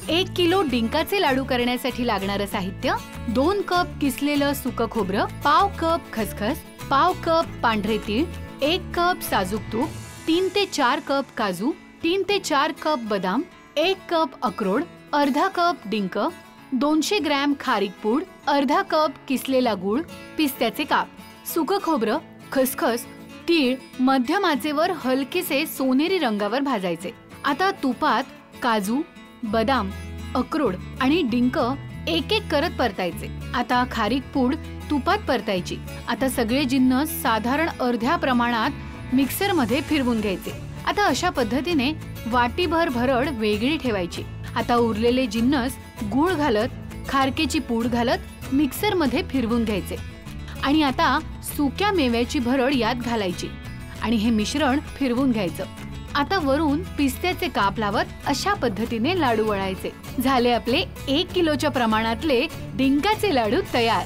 1 kilo डिंकाचे लाडू करण्यासाठी लागणारे साहित्य 2 कप किसलेलं सुकं खोबरं, पाव कप खसखस, पाव कप पांढरे तीळ, 1 कप साजूक तूप, 3 ते 4 कप काजू, 3 ते 4 कप बदाम, 1 कप अक्रोड, अर्धा कप डिंक, 200 ग्रॅम खारीक पूड, अर्धा कप किसलेला गूळ, पिस्त्याचे काप, सुकं खोबरं, खसखस, तीळ मध्यम आचेवर हलकेसे सोनेरी रंगावर भाजायचे। आता तुपात काजू, बदाम, अक्रोड आणि डिंक एक एक करत परतायचे। आता खारीक पूड तुपात परतायची। आता सगळे जिन्नस साधारण अर्ध्या प्रमाणात मिक्सर मध्ये फिरवून घ्यायचे। आता अशा पद्धतीने वाटीभर भरड वेगळी ठेवायची। आता उरलेले जिन्नस गूळ घालत, खारकेची पूड घालत मिक्सर मध्ये फिरवून घ्यायचे आणि आता सुक्या मेव्याची भरड यात घालायची आणि हे मिश्रण फिरवून घ्यायचं। आता वरून पिस्त्याचे काप लावत अशा पद्धतीने लाडू वळायचे। झाले आपले 1 किलोच्या प्रमाणातले डिंकाचे लाडू तयार।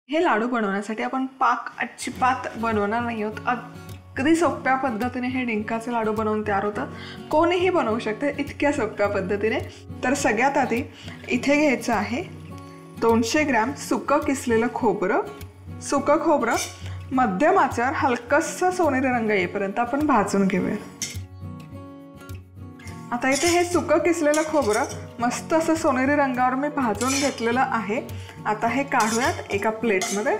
हे लाडू बनवण्यासाठी आपण पाक अजिबात बनवणार नाही आहोत। अगदी सोप्या पद्धतीने हे डिंकाचे लाडू बनवून तयार होतात। कोणीही बनवू शकते इतक्या सोप्या पद्धतीने। तर सगळ्यात आधी इथे घ्यायचं आहे 200 ग्रॅम सुकं किसलेलं खोबरं। सुकं खोबरं मध्यम आचेवर हलकासा सोनेरी रंग येईपर्यंत आपण भाजून घेऊया। आता इथे हे सुकं किसलेलं खोबरं मस्त असं सोनेरी रंगावर मी भाजून घेतलेलं आहे। आता हे काढूयात एका प्लेटमध्ये।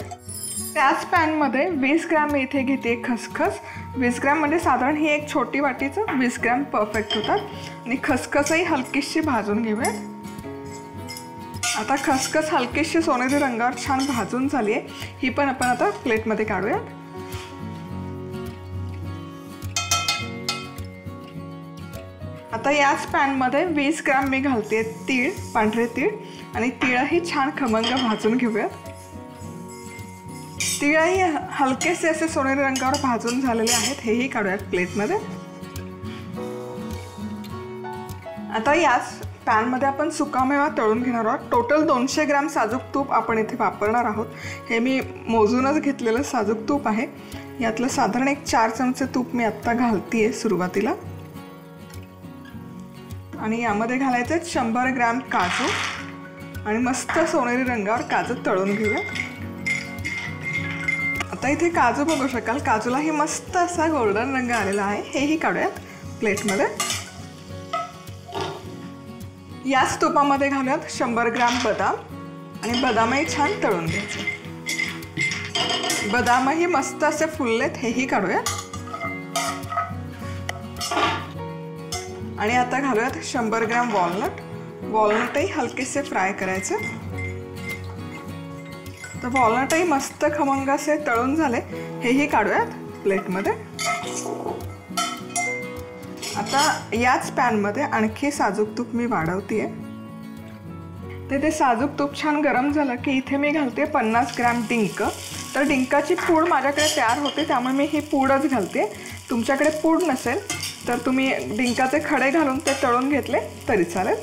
त्याच पॅनमध्ये 20 ग्रॅम मी इथे घेते खसखस। 20 ग्रॅम म्हणजे साधारण ही एक छोटी वाटीचं 20 ग्रॅम परफेक्ट होतात आणि खसखसही हलकीशी भाजून घेऊयात। आता खसखस हलकीशी सोनेरी रंगावर छान भाजून झाली आहे। ही पण आपण आता प्लेटमध्ये काढूयात। आता याच पॅनमध्ये 20 ग्रॅम मी घालते तीळ, पांढरे तीळ आणि तीळही छान खमंग भाजून घेऊयात। तीळही हलकेसे असे सोनेरी रंगावर भाजून झालेले आहेत, हेही काढूयात प्लेटमध्ये। आता याच पॅनमध्ये आपण सुकामेवा तळून घेणार आहोत। टोटल 200 ग्रॅम साजूक तूप आपण इथे वापरणार आहोत। हे मी मोजूनच घेतलेलं साजूक तूप आहे। यातलं साधारण एक 4 चमचे तूप मी आत्ता घालतीये सुरुवातीला आणि यामध्ये घालायचे 100 ग्रॅम काजू आणि मस्त सोनेरी रंगावर काजू तळून घेऊया। आता इथे काजू बघू शकाल, काजूलाही मस्त असा गोल्डन रंग आलेला आहे। हेही काढूयात प्लेटमध्ये। याच तुपामध्ये घालूयात 100 ग्रॅम बदाम आणि बदामही छान तळून घ्यायचे। बदामही मस्त असे फुललेत, हेही काढूयात आणि आता घालूयात 100 ग्रॅम वॉलनट। वॉलनटही हलकेसे फ्राय करायचे। तर वॉलनटही मस्त खमंग असे तळून झाले, हेही काढूयात प्लेटमध्ये। आता याच पॅनमध्ये आणखी साजूक तूप मी वाढवतेय। ते साजूक तूप छान गरम झालं की इथे मी घालते 50 ग्रॅम डिंक। तर डिंकाची पूड माझ्याकडे तयार होते त्यामुळे मी ही पूडच घालते। तुमच्याकडे पूड नसेल तर तुम्ही डिंकाचे खडे घालून ते तळून घेतले तरी चालेल।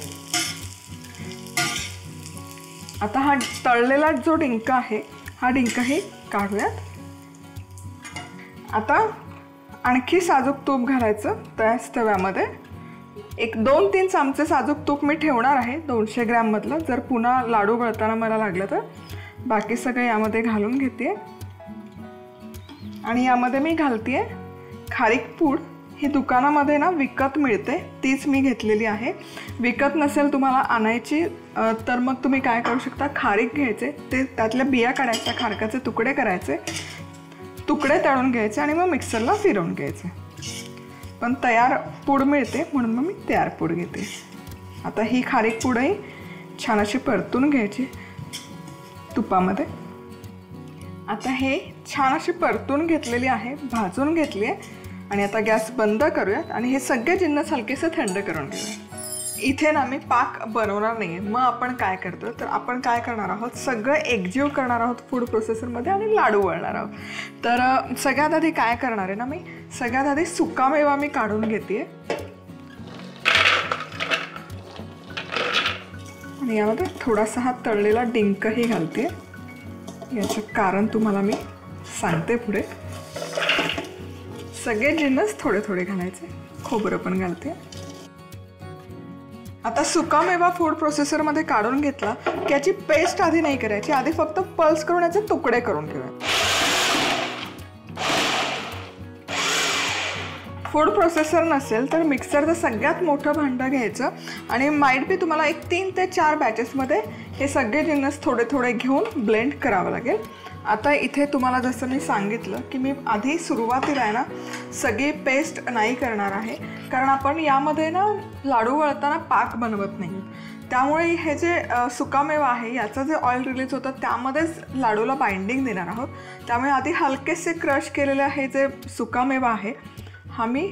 आता हा तळलेला जो डिंक आहे हा डिंकही काढूयात। आता आणखी साजूक तूप घालायचं त्याच तव्यामध्ये। एक 2-3 चमचे साजूक तूप मी ठेवणार आहे 200 ग्रॅम मधलं, जर पुन्हा लाडू गळताना मला लागलं तर। बाकी सगळं यामध्ये घालून घेते आणि यामध्ये मी घालते खारीक पूड। ही दुकानामध्ये ना विकत मिळते, तीच मी घेतलेली आहे। विकत नसेल तुम्हाला आणायची तर मग तुम्ही काय करू शकता, खारीक घ्यायचे, ते त्यातल्या बिया काढायच्या, खारकाचे तुकडे करायचे, तुकडे तळून घ्यायचे आणि मग मिक्सरला फिरवून घ्यायचे। पण तयार पूड मिळते म्हणून मग मी तयार पूड घेते। आता ही खारीक पूडही छान अशी परतून घ्यायची तुपामध्ये। आता हे छान अशी परतून घेतलेली आहे, भाजून घेतली आहे आणि आता गॅस बंद करूयात आणि हे सगळे जिन्नस हलकेसे थंड करून घेऊया। इथे ना मी पाक बनवणार नाही आहे। मग आपण काय करतो तर आपण काय करणार आहोत, सगळं एकजीव करणार आहोत फूड प्रोसेसरमध्ये आणि लाडू वळणार आहोत। तर सगळ्यात आधी काय करणार आहे ना, मी सगळ्यात आधी सुकामेवा मी काढून घेते आणि यामध्ये थोडासा हा तळलेला डिंकही घालते। याचं कारण तुम्हाला मी सांगते पुढे। सगळे जिन्नस थोडे थोडे घालायचे, खोबरं पण घालते। आता सुकामेवा फूड प्रोसेसरमध्ये काढून घेतला की याची पेस्ट आधी नाही करायची, आधी फक्त पल्स करून याचे तुकडे करून ठेवा। फूड प्रोसेसर नसेल तर मिक्सरचं सगळ्यात मोठं भांडं घ्यायचं आणि माईट बी तुम्हाला एक 3 ते 4 बॅचेसमध्ये हे सगळे जिन्नस थोडे थोडे घेऊन ब्लेंड करावं लागेल। आता इथे तुम्हाला जसं मी सांगितलं की मी आधी सुरुवातीला आहे ना सगळी पेस्ट नाही करणार आहे, कारण आपण यामध्ये ना लाडू वळताना पाक बनवत नाही, त्यामुळे हे जे सुकामेवा आहे याचं जे ऑइल रिलीज होतं त्यामध्येच लाडूला बाइंडिंग देणार आहोत। त्यामुळे आधी हलकेसे क्रश केलेले हे जे सुकामेवा आहे हा मी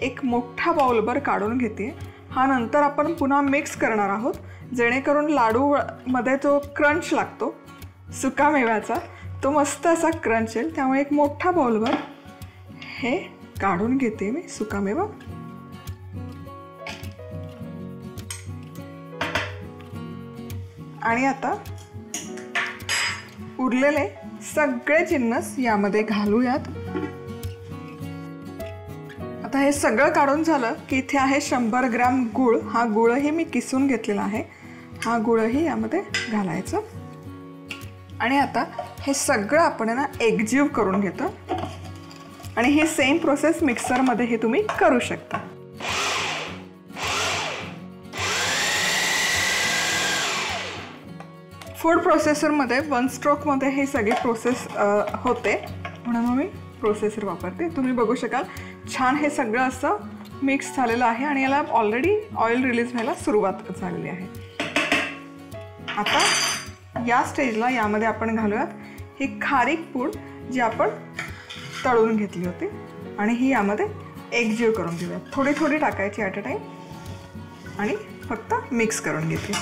एक मोठा बाउलभर काढून घेते। हा नंतर आपण पुन्हा मिक्स करणार आहोत, जेणेकरून लाडूमध्ये जो क्रंच लागतो सुकामेव्याचा तो मस्त असा क्रंच येईल। त्यामुळे एक मोठा बाउलभर हे काढून घेते मी सुकामेवा। आणि आता उरलेले सगळे जिन्नस यामध्ये घालूयात। आता हे सगळं काढून झालं की इथे आहे 100 ग्रॅम गूळ। हा गूळही मी किसून घेतलेला आहे, हा गूळही यामध्ये घालायचं। आणि आता हे सगळं आपण ना एकजीव करून घेतो आणि ही सेम प्रोसेस मिक्सरमध्ये हे तुम्ही करू शकता। फूड प्रोसेसरमध्ये 1 स्ट्रोकमध्ये हे सगळी प्रोसेस होते, म्हणून मी प्रोसेसर वापरते। तुम्ही बघू शकाल छान हे सगळं असं मिक्स झालेलं आहे आणि याला ऑलरेडी ऑइल रिलीज व्हायला सुरुवात झालेली आहे। आता या स्टेजला यामध्ये आपण घालूयात ही खारीक पूड जी आपण तळून घेतली होती आणि ही यामध्ये एकजीव करून घेऊयात। थोडी थोडी टाकायची ॲट अ टाईम आणि फक्त मिक्स करून घेते।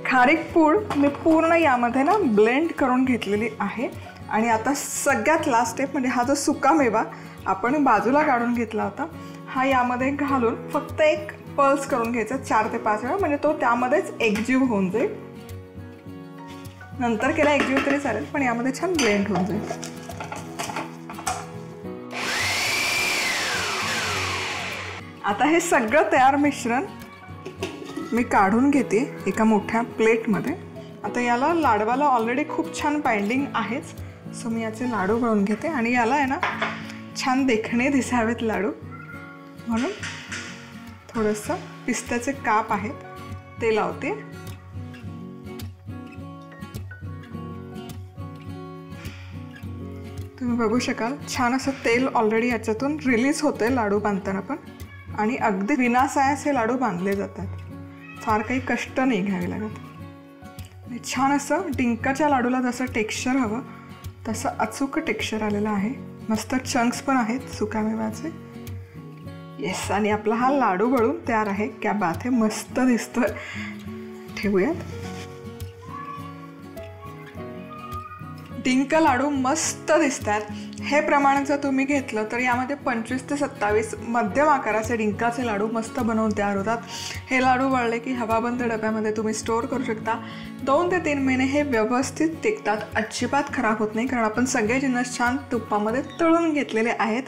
खारीक पूड मी पूर्ण यामध्ये ना ब्लेंड करून घेतलेली आहे। आणि आता सगळ्यात लास्ट स्टेप म्हणजे हा जो सुकामेवा आपण बाजूला काढून घेतला होता हा यामध्ये घालून फक्त एक पल्स करून घ्यायचा 4 ते 5 वेळा, म्हणजे तो त्यामध्येच एकजीव होऊन जाईल। नंतर केला एकजीव तरी चालेल, पण यामध्ये छान ब्लेंड होऊन जाईल। आता हे सगळं तयार मिश्रण मी काढून घेते एका मोठ्या प्लेटमध्ये। आता याला लाडवाला ऑलरेडी खूप छान बाइंडिंग आहेच, सो मी याचे लाडू वळून घेते आणि याला आहे ना छान देखणे दिसावेत लाडू म्हणून थोडंसं पिस्त्याचे काप आहेत ते लावते। तुम्ही बघू शकाल छान असं तेल ऑलरेडी याच्यातून रिलीज होतंय लाडू बांधताना पण, आणि अगदी विनासायास हे लाडू बांधले जातात, फार काही कष्ट नाही घ्यावे लागत। छान असं डिंकाच्या लाडूला जसं टेक्स्चर हवं तसं अचूक टेक्स्चर आलेलं आहे, मस्त चंक्स पण आहेत सुकामेव्याचे। येस, आणि आपला हा लाडू वळून तयार आहे। क्या बात आहे, मस्त दिसतोय। ठेवूयात। डिंक लाडू मस्त दिसतात। हे प्रमाण जर तुम्ही घेतलं तर यामध्ये 25 ते 27 मध्यम आकाराचे डिंकाचे लाडू मस्त बनवून तयार होतात। हे लाडू वळले की हवाबंद डब्यामध्ये तुम्ही स्टोअर करू शकता। 2 ते 3 महिने हे व्यवस्थित टिकतात, अजिबात खराब होत नाही, कारण आपण सगळे जिन्नस छान तुपामध्ये तळून घेतलेले आहेत।